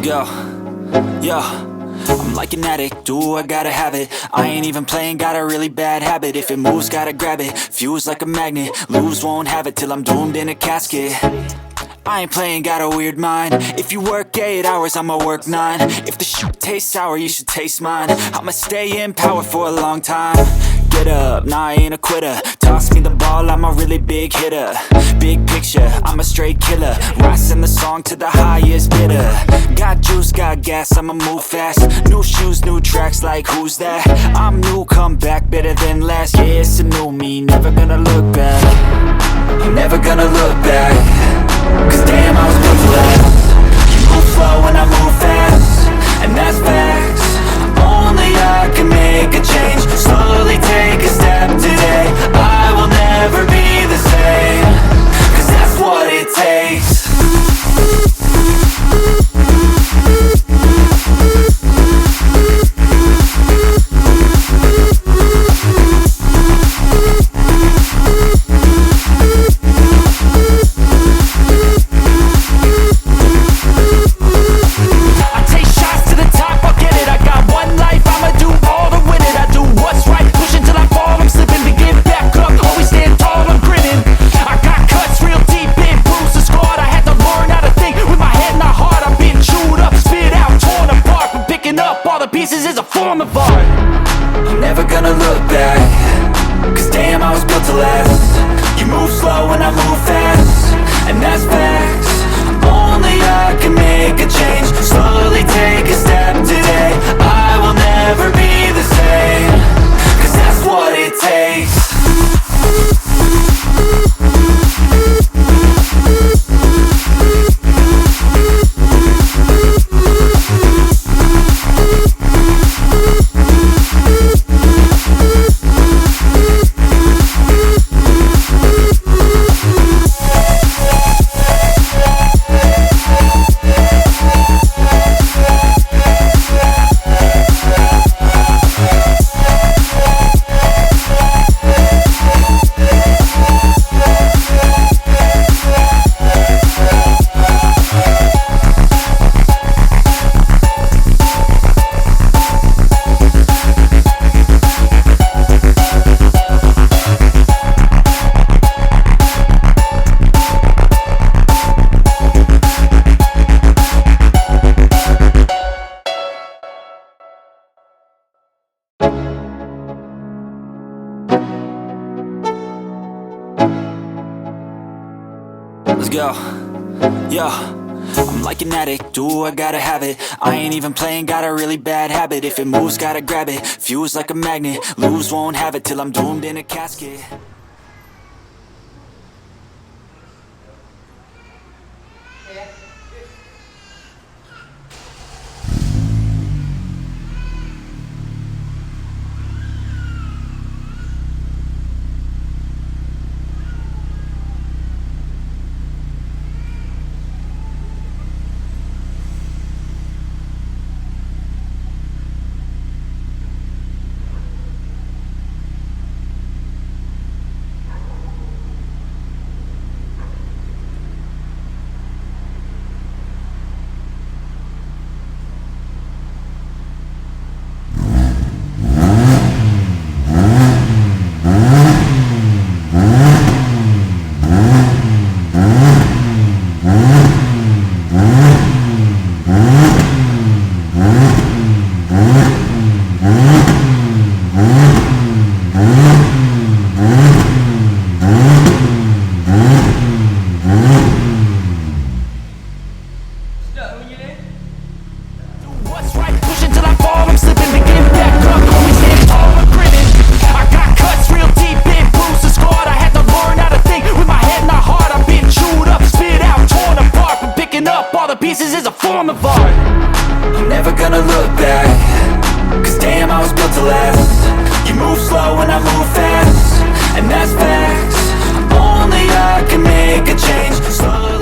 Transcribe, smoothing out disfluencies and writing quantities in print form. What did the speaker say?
Let's go. Yo, I'm like an addict, do I gotta have it. I ain't even playing, got a really bad habit. If it moves, gotta grab it, fuse like a magnet. Lose, won't have it till I'm doomed in a casket. I ain't playing, got a weird mind. If you work 8 hours, I'ma work 9. If the shit tastes sour, you should taste mine. I'ma stay in power for a long time. Get up, nah, I ain't a quitter. Toss me the ball, I'm a really big hitter. Big picture, I'm a straight killer. Rising the song to the highest bidder. Got juice, got gas, I'ma move fast. New shoes, new tracks, like who's that? I'm new, come back, better than last. Yeah, it's a new me, never gonna look back. I'm never gonna look back. Cause damn, I was built to last. You move slow and I move fast, and that's facts. Only I can make a change. Slowly take a step today. I will never be the same. Cause that's what it takes. Pieces is a form of art. I'm never gonna look back. Cause damn, I was built to last. You move slow and I move fast, and that's facts. Only I can make a change. Slowly take a step today. I will never be the same. Cause that's what it takes. Let's go. Yo, I'm like an addict, do I gotta have it. I ain't even playing, got a really bad habit. If it moves, gotta grab it, fuse like a magnet. Lose, won't have it till I'm doomed in a casket. Pieces is a form of art. I'm never gonna look back. Cause damn, I was built to last. You move slow and I move fast, and that's facts. Only I can make a change. Slowly